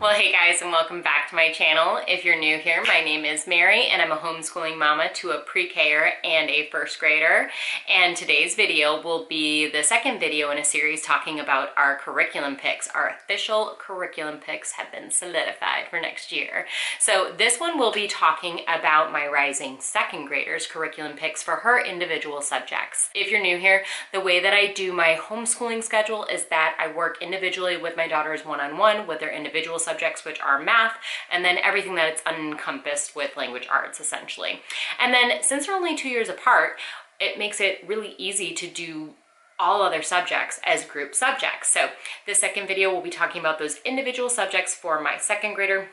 Well, hey guys, and welcome back to my channel. If you're new here, my name is Mary, and I'm a homeschooling mama to a pre-Ker and a first grader. And today's video will be the second video in a series talking about our curriculum picks. Our official curriculum picks have been solidified for next year. So this one will be talking about my rising second grader's curriculum picks for her individual subjects. If you're new here, the way that I do my homeschooling schedule is that I work individually with my daughters one-on-one with their individual subjects, which are math, and then everything that it's encompassed with language arts, essentially. And then since they're only 2 years apart, it makes it really easy to do all other subjects as group subjects. So this second video will be talking about those individual subjects for my second grader.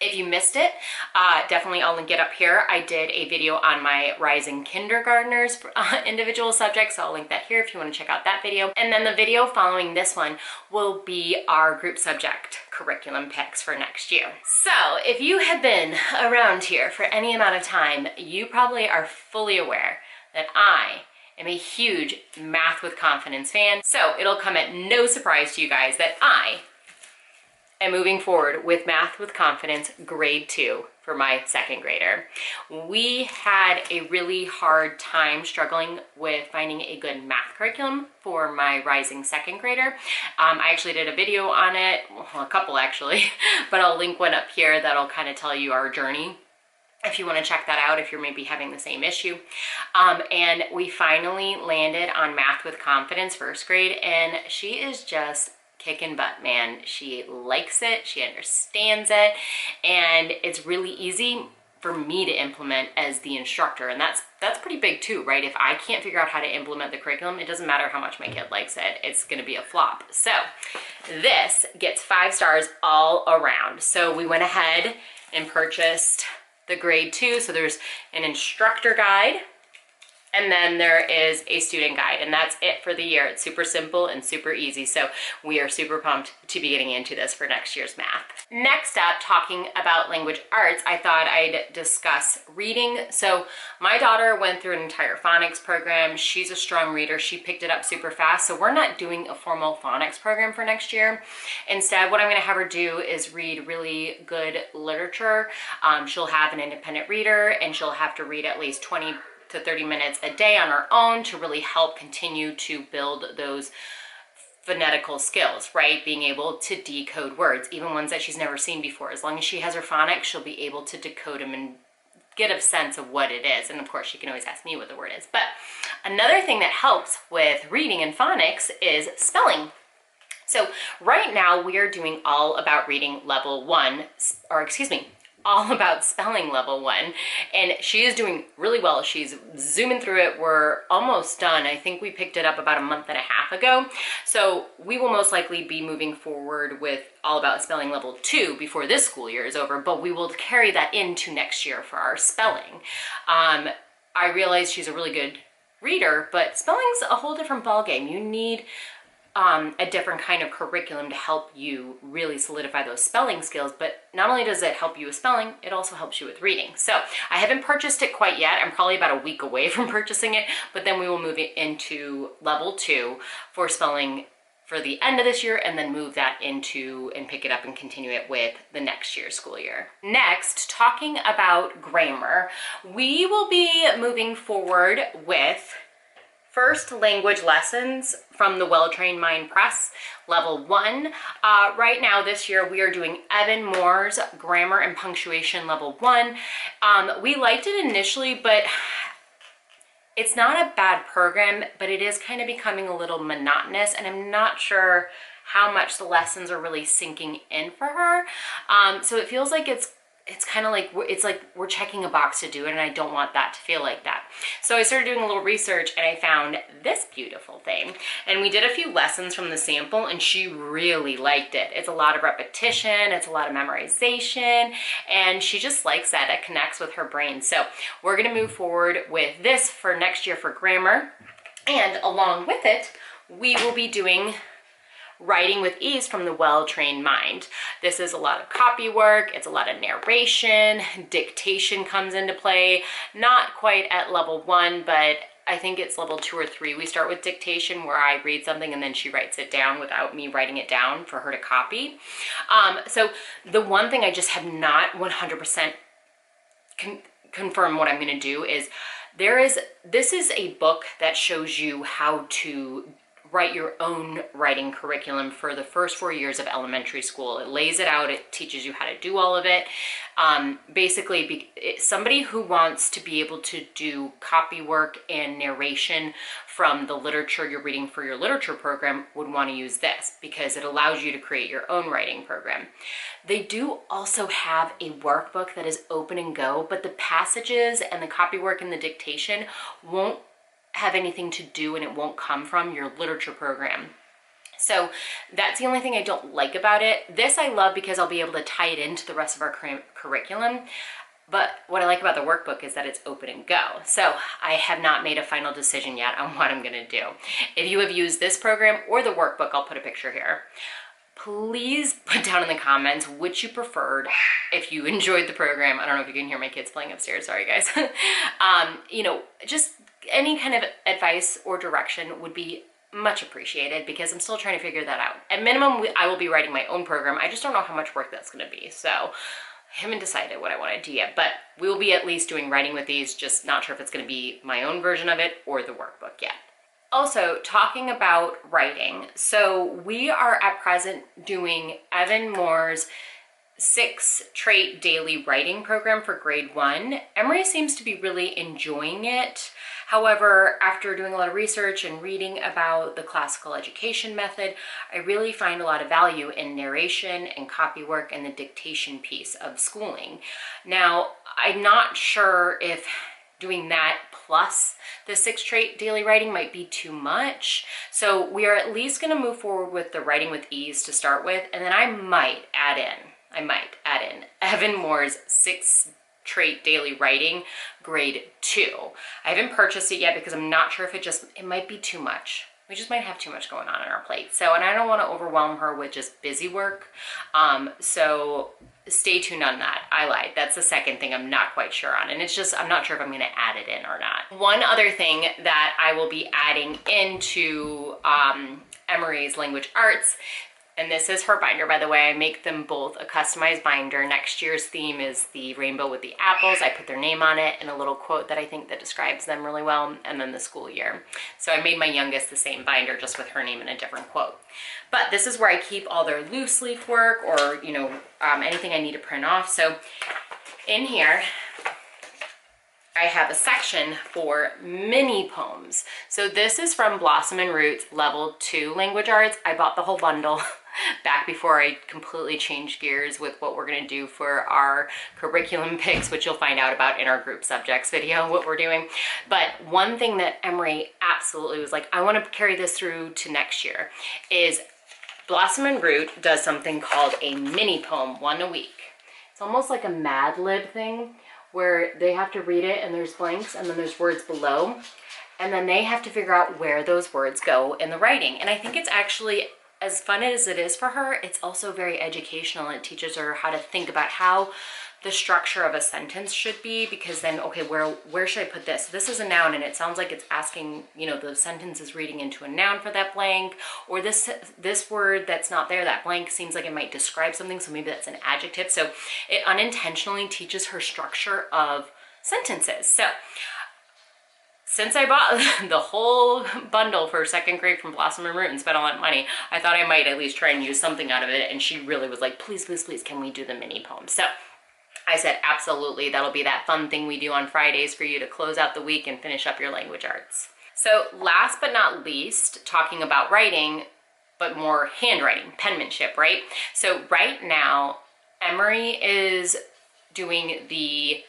If you missed it, definitely I'll link it up here. I did a video on my rising kindergartners individual subjects, so I'll link that here if you want to check out that video. And then the video following this one will be our group subject curriculum picks for next year. So if you have been around here for any amount of time, you probably are fully aware that I am a huge Math with Confidence fan. So it'll come at no surprise to you guys that I am moving forward with Math with Confidence grade 2 for my second grader. We had a really hard time struggling with finding a good math curriculum for my rising second grader. I actually did a video on it, well, a couple actually, but I'll link one up here that'll kind of tell you our journey if you want to check that out, if you're maybe having the same issue. And we finally landed on Math with Confidence first grade, and she is just kicking butt, man. She likes it, she understands it, and it's really easy for me to implement as the instructor, and that's pretty big too, right? If I can't figure out how to implement the curriculum, it doesn't matter how much my kid likes it, it's gonna be a flop. So this gets 5 stars all around. So we went ahead and purchased the grade 2, so there's an instructor guide, and then there is a student guide, and that's it for the year. It's super simple and super easy, so we are super pumped to be getting into this for next year's math. Next up, talking about language arts, I thought I'd discuss reading. So my daughter went through an entire phonics program. She's a strong reader. She picked it up super fast, so we're not doing a formal phonics program for next year. Instead, what I'm gonna have her do is read really good literature. She'll have an independent reader, and she'll have to read at least 20 to 30 minutes a day on her own to really help continue to build those phonetical skills, right? Being able to decode words, even ones that she's never seen before. As long as she has her phonics, she'll be able to decode them and get a sense of what it is. And of course, she can always ask me what the word is. But another thing that helps with reading and phonics is spelling. So right now we are doing all about reading level 1, or excuse me, all about spelling level 1, and she is doing really well. She's zooming through it. We're almost done. I think we picked it up about a month and a half ago, so we will most likely be moving forward with all about spelling level 2 before this school year is over, but we will carry that into next year for our spelling. I realize she's a really good reader, but spelling's a whole different ballgame. You need a different kind of curriculum to help you really solidify those spelling skills. But not only does it help you with spelling, it also helps you with reading. So I haven't purchased it quite yet. I'm probably about a week away from purchasing it, but then we will move it into level 2 for spelling for the end of this year, and then move that into and pick it up and continue it with the next year's school year. Next, talking about grammar, we will be moving forward with first language lessons from the Well-Trained Mind Press, level 1. Right now this year we are doing Evan Moore's Grammar and Punctuation level 1. We liked it initially, but it's not a bad program, but it is kind of becoming a little monotonous, and I'm not sure how much the lessons are really sinking in for her. So it feels like it's kind of like, it's like we're checking a box to do it, and I don't want that to feel like that. So I started doing a little research, and I found this beautiful thing. And we did a few lessons from the sample, and she really liked it. It's a lot of repetition, it's a lot of memorization, and she just likes that. It connects with her brain. So we're gonna move forward with this for next year for grammar. And along with it, we will be doing Writing with Ease from the Well-Trained Mind. This is a lot of copy work, it's a lot of narration, dictation comes into play, not quite at level 1, but I think it's level 2 or 3. We start with dictation, where I read something and then she writes it down without me writing it down for her to copy. So the one thing I just have not 100% confirmed what I'm going to do is this is a book that shows you how to write your own writing curriculum for the first 4 years of elementary school. It lays it out. It teaches you how to do all of it. Basically, somebody who wants to be able to do copy work and narration from the literature you're reading for your literature program would want to use this, because it allows you to create your own writing program. They do also have a workbook that is open and go, but the passages and the copy work and the dictation won't have anything to do, and it won't come from your literature program. So that's the only thing I don't like about it. This I love because I'll be able to tie it into the rest of our curriculum. But what I like about the workbook is that it's open and go. So I have not made a final decision yet on what I'm gonna do. If you have used this program or the workbook, I'll put a picture here. Please put down in the comments which you preferred, if you enjoyed the program. I don't know if you can hear my kids playing upstairs, sorry guys. You know, just any kind of advice or direction would be much appreciated, because I'm still trying to figure that out. At minimum, I will be writing my own program. I just don't know how much work that's going to be. So I haven't decided what I want to do yet, but we will be at least doing writing with these, just not sure if it's going to be my own version of it or the workbook yet. Also, talking about writing, so we are at present doing Evan Moore's 6-trait daily writing program for grade 1. Emery seems to be really enjoying it. However, after doing a lot of research and reading about the classical education method, I really find a lot of value in narration and copy work and the dictation piece of schooling. Now, I'm not sure if doing that plus the 6-trait daily writing might be too much. So we are at least going to move forward with the writing with ease to start with, and then I might add in Evan Moore's 6-trait daily writing grade 2. I haven't purchased it yet because I'm not sure if it might be too much. We just might have too much going on in our plate. So, and I don't want to overwhelm her with just busy work. So stay tuned on that. I lied. That's the second thing I'm not quite sure on. And it's just, I'm not sure if I'm going to add it in or not. One other thing that I will be adding into Emery's Language Arts, and this is her binder, by the way. I make them both a customized binder. Next year's theme is the rainbow with the apples. I put their name on it and a little quote that I think that describes them really well, and then the school year. So I made my youngest the same binder, just with her name and a different quote. But this is where I keep all their loose leaf work, or you know, anything I need to print off. So in here, I have a section for mini poems. So this is from Blossom and Roots Level 2 Language Arts. I bought the whole bundle back before I completely changed gears with what we're gonna do for our curriculum picks, which you'll find out about in our group subjects video, what we're doing. But one thing that Emery absolutely was like, I wanna carry this through to next year, is Blossom and Root does something called a mini poem, 1 a week. It's almost like a Mad Lib thing, where they have to read it and there's blanks and then there's words below, and then they have to figure out where those words go in the writing. And I think it's actually, as fun as it is for her, it's also very educational. It teaches her how to think about how the structure of a sentence should be, because then, okay, where should I put this? This is a noun and it sounds like it's asking, you know, the sentence is reading into a noun for that blank, or this word that's not there, that blank seems like it might describe something, so maybe that's an adjective. So it unintentionally teaches her structure of sentences. So since I bought the whole bundle for 2nd grade from Blossom and Root and spent all that money, I thought I might at least try and use something out of it. And she really was like, please, please, please, can we do the mini poem? So I said, absolutely. That'll be that fun thing we do on Fridays for you to close out the week and finish up your language arts. So last but not least, talking about writing, but more handwriting, penmanship, right? So right now, Emery is doing the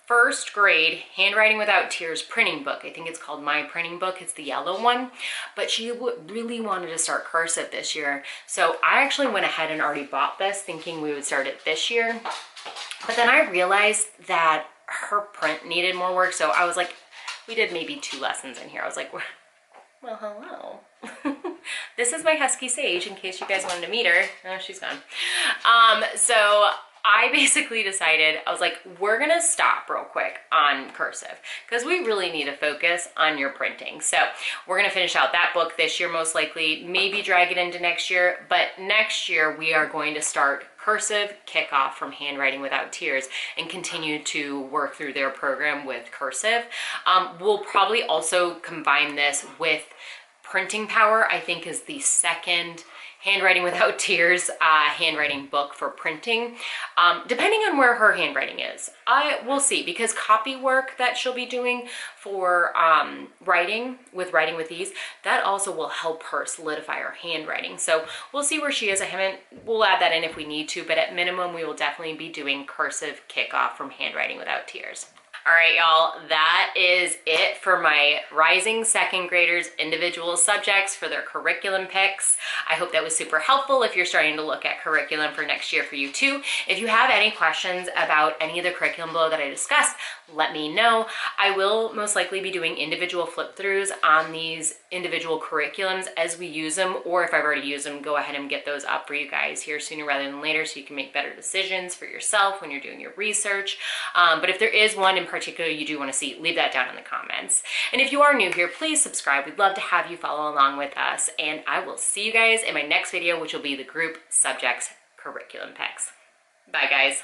1st grade Handwriting Without Tears printing book. I think it's called My Printing Book. It's the yellow one. But she really wanted to start cursive this year. So I actually went ahead and already bought this, thinking we would start it this year. But then I realized that her print needed more work. So I was like, we did maybe 2 lessons in here. I was like, well, hello. This is my husky Sage, in case you guys wanted to meet her. Oh, she's gone. So I basically decided, I was like, we're gonna stop real quick on cursive because we really need to focus on your printing. So we're gonna finish out that book this year, most likely, maybe drag it into next year, but next year we are going to start Cursive Kickoff from Handwriting Without Tears and continue to work through their program with cursive. We'll probably also combine this with Printing Power, I think is the second Handwriting Without Tears handwriting book for printing, depending on where her handwriting is. We'll see, because copy work that she'll be doing for writing with ease, that also will help her solidify her handwriting. So we'll see where she is. We'll add that in if we need to, but at minimum we will definitely be doing Cursive Kickoff from Handwriting Without Tears. All right, y'all, that is it for my rising second graders individual subjects for their curriculum picks. I hope that was super helpful if you're starting to look at curriculum for next year for you too. If you have any questions about any of the curriculum below that I discussed, let me know. I will most likely be doing individual flip throughs on these individual curriculums as we use them, or if I've already used them, go ahead and get those up for you guys here sooner rather than later so you can make better decisions for yourself when you're doing your research. But if there is one in particular you do want to see, leave that down in the comments. And if you are new here, please subscribe. We'd love to have you follow along with us, and I will see you guys in my next video, which will be the group subjects curriculum picks. Bye guys.